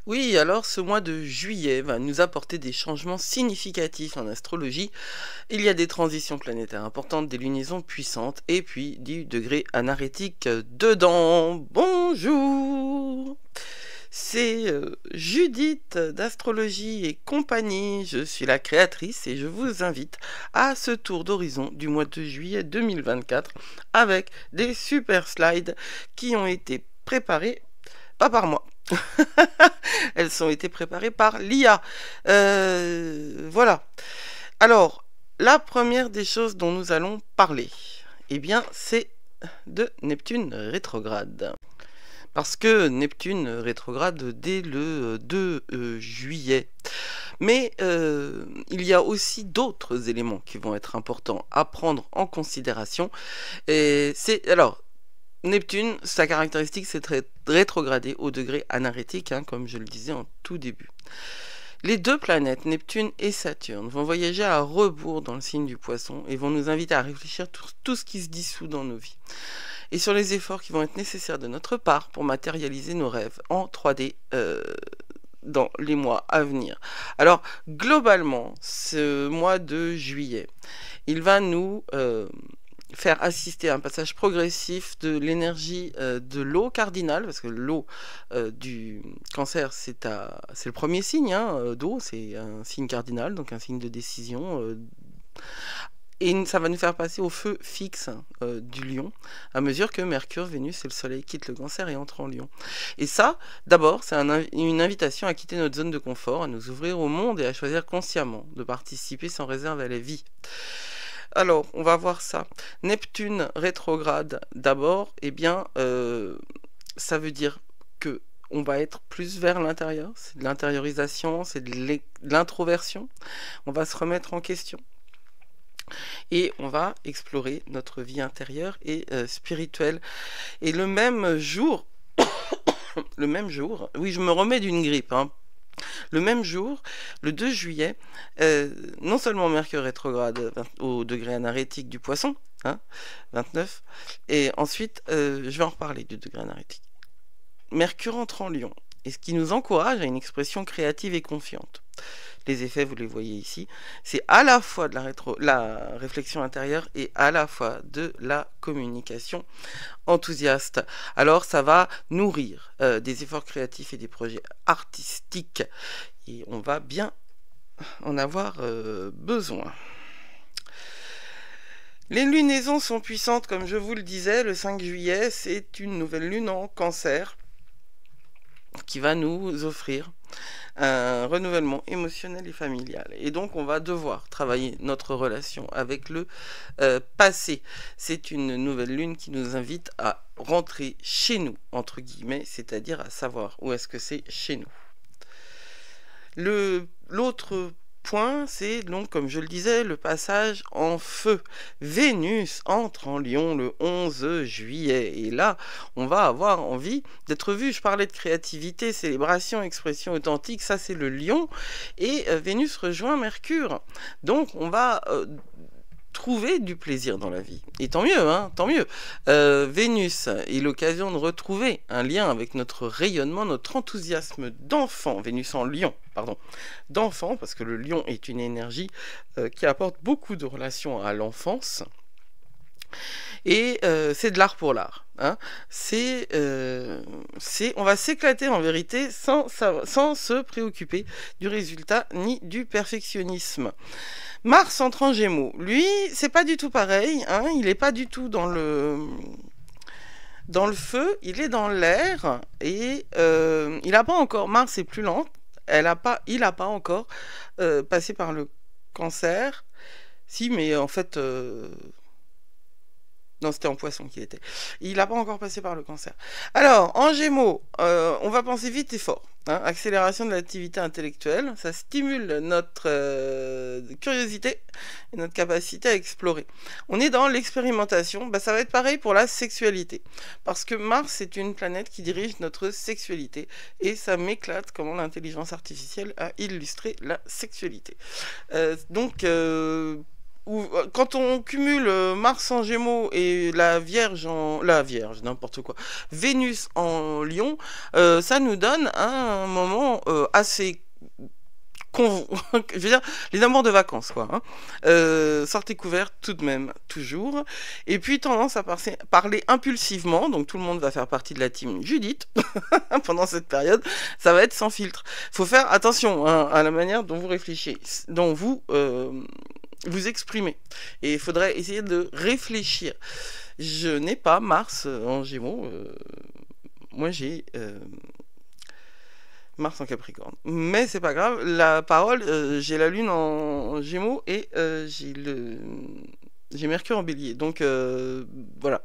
Oui, alors ce mois de juillet va nous apporter des changements significatifs en astrologie. Il y a des transitions planétaires importantes, des lunaisons puissantes et puis du degré anarétique dedans. Bonjour! C'est Judith d'Astrologie et compagnie. Je suis la créatrice et je vous invite à ce tour d'horizon du mois de juillet 2024 avec des super slides qui ont été préparés, pas par moi. Elles ont été préparées par l'IA. Voilà. Alors, la première des choses dont nous allons parler, eh bien, c'est de Neptune rétrograde. Parce que Neptune rétrograde dès le 2 juillet. Mais il y a aussi d'autres éléments qui vont être importants à prendre en considération. Et c'est alors Neptune, sa caractéristique, c'est très rétrogradé au degré anarétique, comme je le disais en tout début. Les deux planètes, Neptune et Saturne, vont voyager à rebours dans le signe du Poisson et vont nous inviter à réfléchir sur tout ce qui se dissout dans nos vies et sur les efforts qui vont être nécessaires de notre part pour matérialiser nos rêves en 3D dans les mois à venir. Alors, globalement, ce mois de juillet, il va nous faire assister à un passage progressif de l'énergie de l'eau cardinale, parce que l'eau du cancer, c'est le premier signe d'eau, c'est un signe cardinal, donc un signe de décision. Et ça va nous faire passer au feu fixe du lion, à mesure que Mercure, Vénus et le Soleil quittent le cancer et entrent en lion. Et ça, d'abord, c'est une invitation à quitter notre zone de confort, à nous ouvrir au monde et à choisir consciemment de participer sans réserve à la vie. Alors, on va voir ça. Neptune rétrograde, d'abord, eh bien, ça veut dire que on va être plus vers l'intérieur, c'est de l'intériorisation, c'est de l'introversion, on va se remettre en question. Et on va explorer notre vie intérieure et spirituelle. Et le même jour, oui, je me remets d'une grippe, le même jour, le 2 juillet, non seulement Mercure rétrograde au degré anarétique du Poisson, 29, et ensuite, je vais en reparler du degré anarétique. Mercure entre en Lion, et ce qui nous encourage à une expression créative et confiante. Les effets, vous les voyez ici, c'est à la fois de la réflexion intérieure et à la fois de la communication enthousiaste. Alors ça va nourrir des efforts créatifs et des projets artistiques et on va bien en avoir besoin. Les lunaisons sont puissantes, comme je vous le disais. Le 5 juillet, c'est une nouvelle lune en Cancer qui va nous offrir un renouvellement émotionnel et familial. Et donc, on va devoir travailler notre relation avec le passé. C'est une nouvelle lune qui nous invite à rentrer chez nous, entre guillemets, c'est-à-dire à savoir où est-ce que c'est chez nous. L'autre point, c'est donc, comme je le disais, le passage en feu. Vénus entre en Lion le 11 juillet. Et là, on va avoir envie d'être vu. Je parlais de créativité, célébration, expression authentique. Ça, c'est le Lion. Et Vénus rejoint Mercure. Donc, on va trouver du plaisir dans la vie. Et tant mieux, tant mieux. Vénus est l'occasion de retrouver un lien avec notre rayonnement, notre enthousiasme d'enfant. Vénus en Lion, pardon. D'enfant, parce que le Lion est une énergie qui apporte beaucoup de relations à l'enfance. Et c'est de l'art pour l'art. On va s'éclater en vérité sans se préoccuper du résultat ni du perfectionnisme. Mars entre en Gémeaux. Lui, c'est pas du tout pareil. Il n'est pas du tout dans le feu, il est dans l'air. Et il n'a pas encore... Mars est plus lente. Il n'a pas encore passé par le Cancer. Si, mais en fait... Non, c'était en Poisson qu'il était. Il n'a pas encore passé par le Cancer. Alors, en Gémeaux, on va penser vite et fort. Accélération de l'activité intellectuelle. Ça stimule notre curiosité et notre capacité à explorer. On est dans l'expérimentation. Ça va être pareil pour la sexualité. Parce que Mars est une planète qui dirige notre sexualité. Et ça m'éclate comment l'intelligence artificielle a illustré la sexualité. Donc... quand on cumule Mars en Gémeaux et la Vierge, n'importe quoi, Vénus en Lion, ça nous donne un moment assez je veux dire, les amours de vacances, quoi. Hein. Sortez couverts tout de même, toujours. Et puis, tendance à parler impulsivement. Donc, tout le monde va faire partie de la team Judith pendant cette période. Ça va être sans filtre. Faut faire attention hein, à la manière dont vous réfléchissez, dont vous vous exprimez. Et il faudrait essayer de réfléchir. Je n'ai pas Mars en Gémeaux. Moi, j'ai... Mars en Capricorne. Mais c'est pas grave, la parole, j'ai la Lune en Gémeaux et j'ai Mercure en Bélier. Donc voilà.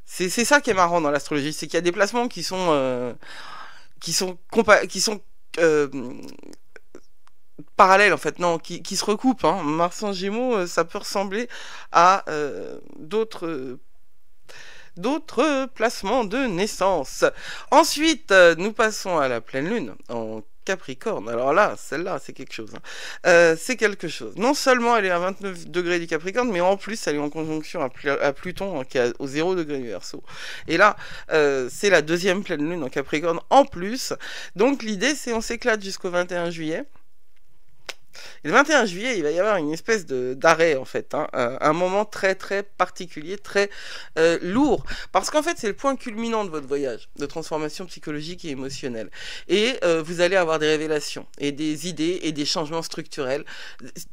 C'est ça qui est marrant dans l'astrologie, c'est qu'il y a des placements qui sont euh, parallèles en fait, non, qui se recoupent. Hein. Mars en Gémeaux, ça peut ressembler à d'autres placements de naissance. Ensuite, nous passons à la pleine lune en Capricorne. Alors là, celle-là, c'est quelque chose. Hein. C'est quelque chose. Non seulement elle est à 29 degrés du Capricorne, mais en plus, elle est en conjonction à Pluton, hein, qui est au 0 degré du Verseau. Et là, c'est la deuxième pleine lune en Capricorne en plus. Donc l'idée, c'est on s'éclate jusqu'au 21 juillet. Et le 21 juillet, il va y avoir une espèce d'arrêt, en fait. Hein, un moment très, très particulier, très lourd. Parce qu'en fait, c'est le point culminant de votre voyage, de transformation psychologique et émotionnelle. Et vous allez avoir des révélations, et des idées, et des changements structurels,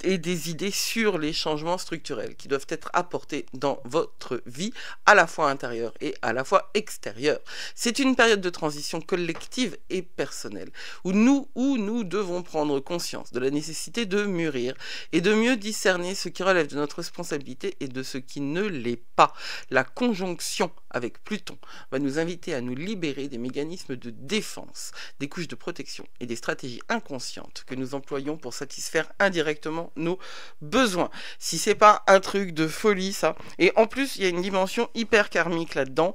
et des idées sur les changements structurels qui doivent être apportés dans votre vie, à la fois intérieure et à la fois extérieure. C'est une période de transition collective et personnelle, où nous devons prendre conscience de la nécessité de mûrir et de mieux discerner ce qui relève de notre responsabilité et de ce qui ne l'est pas. La conjonction avec Pluton va nous inviter à nous libérer des mécanismes de défense, des couches de protection et des stratégies inconscientes que nous employons pour satisfaire indirectement nos besoins. Si c'est pas un truc de folie ça, et en plus il y a une dimension hyper karmique là-dedans,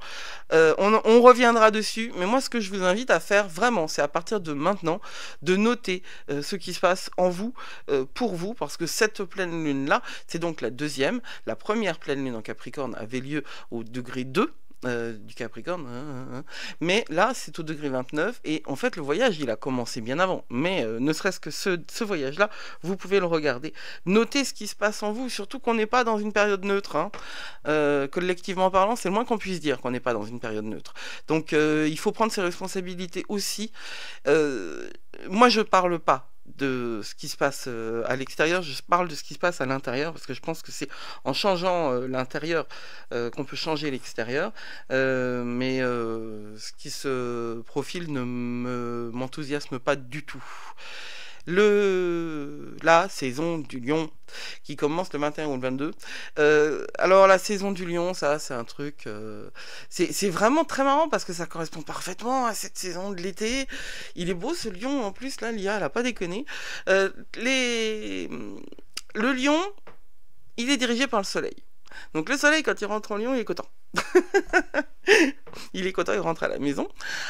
on reviendra dessus, mais moi ce que je vous invite à faire vraiment, c'est à partir de maintenant de noter ce qui se passe en vous, pour vous, parce que cette pleine lune là, c'est donc la deuxième. La première pleine lune en Capricorne avait lieu au degré 2 du Capricorne, mais là c'est au degré 29 et en fait le voyage il a commencé bien avant, mais ne serait-ce que ce voyage là vous pouvez le regarder, notez ce qui se passe en vous, surtout qu'on n'est pas dans une période neutre, hein. Collectivement parlant c'est le moins qu'on puisse dire qu'on n'est pas dans une période neutre, donc il faut prendre ses responsabilités aussi. Moi je parle pas de ce qui se passe à l'extérieur, je parle de ce qui se passe à l'intérieur, parce que je pense que c'est en changeant l'intérieur qu'on peut changer l'extérieur, mais ce qui se profile ne m'enthousiasme pas du tout. La saison du lion qui commence le 21 ou le 22. Alors la saison du lion, ça c'est un truc, c'est vraiment très marrant parce que ça correspond parfaitement à cette saison de l'été. Il est beau ce lion en plus, là l'IA elle a pas déconné. Le lion, il est dirigé par le soleil. Donc le soleil quand il rentre en lion, il est content. Il est content, il rentre à la maison.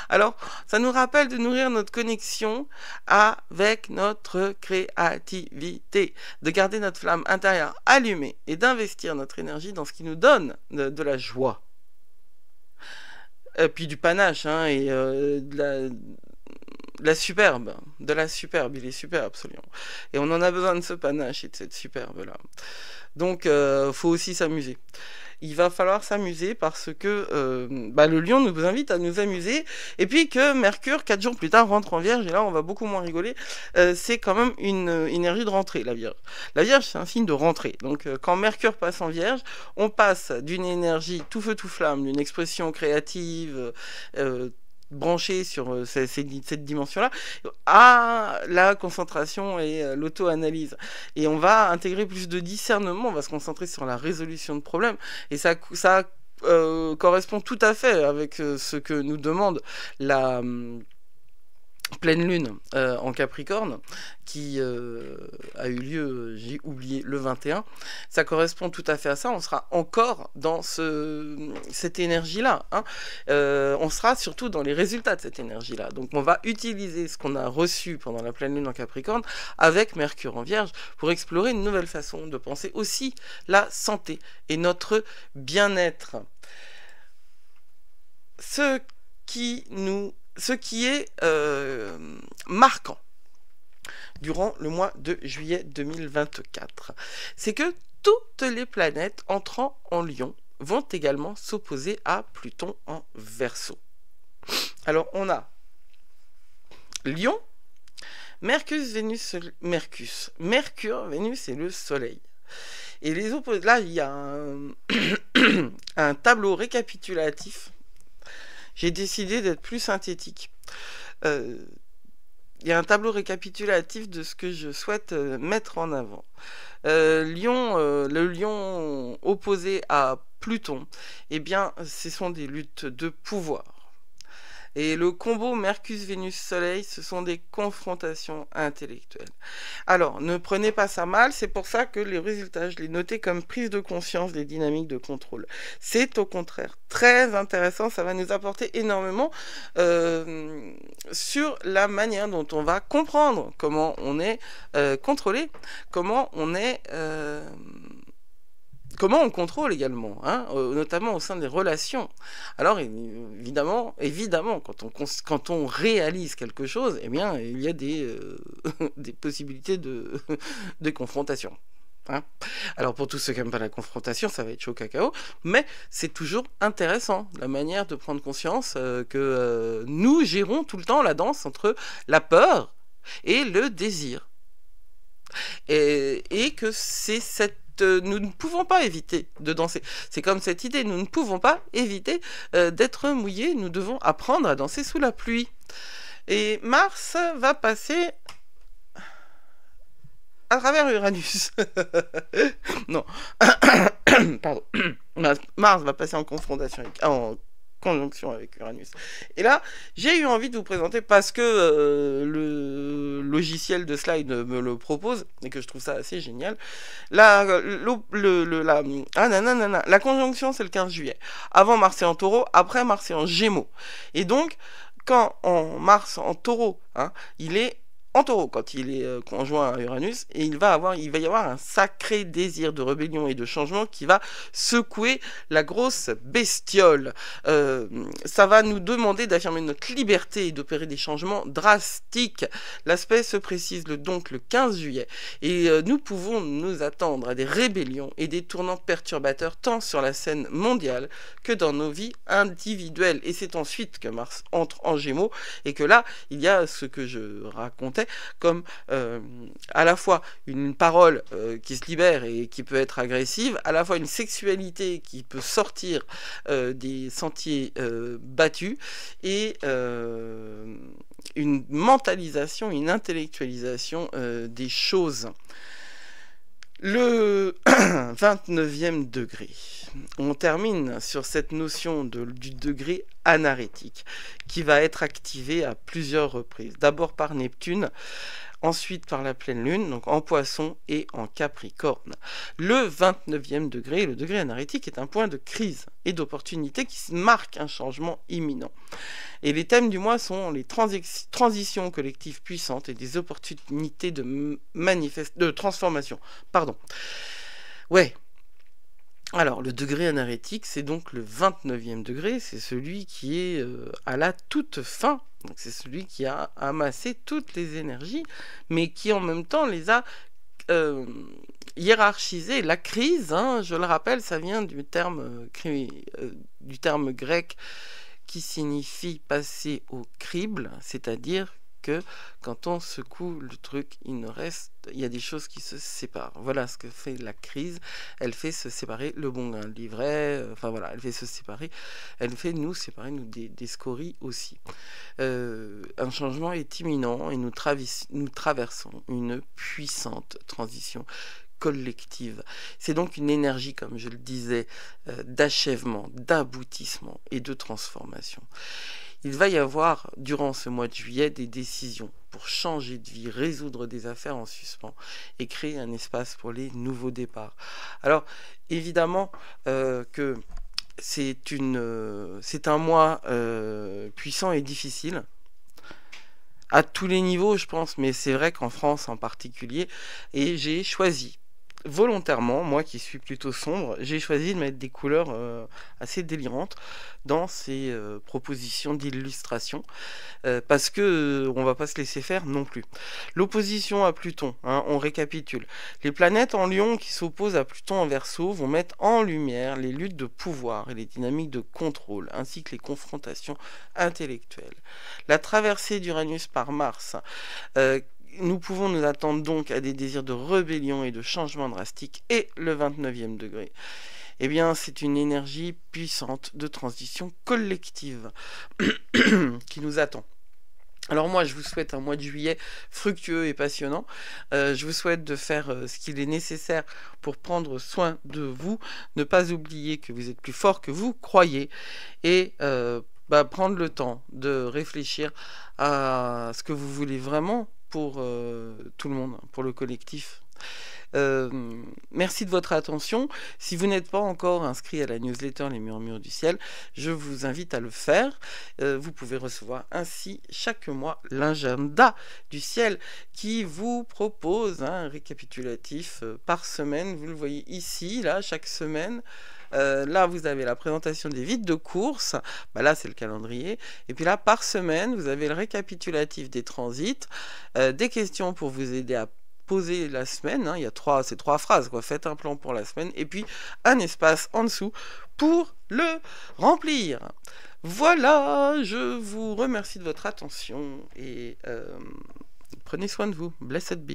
Alors, ça nous rappelle de nourrir notre connexion avec notre créativité, de garder notre flamme intérieure allumée et d'investir notre énergie dans ce qui nous donne de la joie. Puis du panache, hein, et de la superbe, il est superbe absolument. Et on en a besoin de ce panache et de cette superbe là. Donc, faut aussi s'amuser. Il va falloir s'amuser parce que le lion nous invite à nous amuser, et puis que Mercure 4 jours plus tard rentre en Vierge, et là on va beaucoup moins rigoler. C'est quand même une énergie de rentrée, la Vierge. La Vierge c'est un signe de rentrée, donc quand Mercure passe en Vierge, on passe d'une énergie tout feu tout flamme, d'une expression créative branché sur cette dimension-là, à la concentration et l'auto-analyse. Et on va intégrer plus de discernement, on va se concentrer sur la résolution de problèmes, et ça correspond tout à fait avec ce que nous demande pleine lune en Capricorne qui a eu lieu, j'ai oublié, le 21, ça correspond tout à fait à ça. On sera encore dans cette énergie-là, hein. On sera surtout dans les résultats de cette énergie-là. Donc on va utiliser ce qu'on a reçu pendant la pleine lune en Capricorne avec Mercure en Vierge pour explorer une nouvelle façon de penser aussi la santé et notre bien-être. Ce qui est marquant durant le mois de juillet 2024, c'est que toutes les planètes entrant en Lion vont également s'opposer à Pluton en Verseau. Alors on a Lion, Mercure, Vénus, Vénus et le Soleil. Et les opposés, là il y a un tableau récapitulatif. J'ai décidé d'être plus synthétique. Il y a un tableau récapitulatif de ce que je souhaite mettre en avant. Le lion opposé à Pluton, eh bien, ce sont des luttes de pouvoir. Et le combo Mercure-Vénus-Soleil, ce sont des confrontations intellectuelles. Alors, ne prenez pas ça mal, c'est pour ça que les résultats, je les notais comme prise de conscience des dynamiques de contrôle. C'est au contraire très intéressant, ça va nous apporter énormément sur la manière dont on va comprendre comment on est contrôlé, comment on est... comment on contrôle également, hein, notamment au sein des relations. Alors évidemment, quand on réalise quelque chose, eh bien, il y a des possibilités de confrontation. Hein. Alors pour tous ceux qui n'aiment pas la confrontation, ça va être chaud cacao, mais c'est toujours intéressant, la manière de prendre conscience que nous gérons tout le temps la danse entre la peur et le désir. Et que c'est nous ne pouvons pas éviter de danser. C'est comme cette idée, nous ne pouvons pas éviter d'être mouillés, nous devons apprendre à danser sous la pluie. Et Mars va passer à travers Uranus. Non. Pardon. Mars va passer en confrontation en conjonction avec Uranus. Et là, j'ai eu envie de vous présenter, parce que le logiciel de slide me le propose, et que je trouve ça assez génial, la conjonction, c'est le 15 juillet. Avant, Mars est en Taureau, après, Mars est en Gémeaux. Et donc, quand Mars en Taureau, hein, il est en Taureau quand il est conjoint à Uranus, et il va y avoir un sacré désir de rébellion et de changement qui va secouer la grosse bestiole. Ça va nous demander d'affirmer notre liberté et d'opérer des changements drastiques. L'aspect se précise donc le 15 juillet, et nous pouvons nous attendre à des rébellions et des tournants perturbateurs tant sur la scène mondiale que dans nos vies individuelles. Et c'est ensuite que Mars entre en Gémeaux, et que là, il y a ce que je racontais, comme à la fois une parole qui se libère et qui peut être agressive, à la fois une sexualité qui peut sortir des sentiers battus, et une mentalisation, une intellectualisation des choses. Le 29e degré. On termine sur cette notion du degré anarétique qui va être activé à plusieurs reprises. D'abord par Neptune, ensuite par la pleine lune, donc en Poisson et en Capricorne. Le 29e degré, le degré anarétique, est un point de crise et d'opportunité qui marque un changement imminent. Et les thèmes du mois sont les transitions collectives puissantes et des opportunités de transformation. Pardon. Ouais. Alors, le degré anarétique, c'est donc le 29e degré, c'est celui qui est à la toute fin. C'est celui qui a amassé toutes les énergies, mais qui en même temps les a hiérarchisées. La crise, hein, je le rappelle, ça vient du terme grec qui signifie passer au crible, c'est-à-dire que quand on secoue le truc, il y a des choses qui se séparent. Voilà ce que fait la crise. Elle fait se séparer le bon grain de livret, enfin voilà, elle fait se séparer, elle fait nous séparer des scories aussi. Un changement est imminent et nous traversons une puissante transition collective. C'est donc une énergie, comme je le disais, d'achèvement, d'aboutissement et de transformation. il va y avoir, durant ce mois de juillet, des décisions pour changer de vie, résoudre des affaires en suspens et créer un espace pour les nouveaux départs. Alors, évidemment que c'est un mois puissant et difficile, à tous les niveaux, je pense, mais c'est vrai qu'en France en particulier, et j'ai choisi volontairement, moi qui suis plutôt sombre, j'ai choisi de mettre des couleurs assez délirantes dans ces propositions d'illustration, parce que on va pas se laisser faire non plus. L'opposition à Pluton, hein, on récapitule. Les planètes en Lion qui s'opposent à Pluton en Verseau vont mettre en lumière les luttes de pouvoir et les dynamiques de contrôle, ainsi que les confrontations intellectuelles. La traversée d'Uranus par Mars, nous pouvons nous attendre donc à des désirs de rébellion et de changement drastique, et le 29e degré, eh bien c'est une énergie puissante de transition collective qui nous attend. Alors moi, je vous souhaite un mois de juillet fructueux et passionnant. Je vous souhaite de faire ce qu'il est nécessaire pour prendre soin de vous, ne pas oublier que vous êtes plus fort que vous croyez, et prendre le temps de réfléchir à ce que vous voulez vraiment pour tout le monde, pour le collectif. Merci de votre attention. Si vous n'êtes pas encore inscrit à la newsletter Les Murmures du Ciel, je vous invite à le faire. Vous pouvez recevoir ainsi chaque mois l'agenda du ciel qui vous propose un récapitulatif par semaine. Vous le voyez ici, là, chaque semaine. Là, vous avez la présentation des vides de course. Là, c'est le calendrier. Et puis là, par semaine, vous avez le récapitulatif des transits, des questions pour vous aider à poser la semaine, hein. Il y a ces trois phrases, quoi. Faites un plan pour la semaine, et puis un espace en dessous pour le remplir. Voilà, je vous remercie de votre attention, et prenez soin de vous. Blessed be.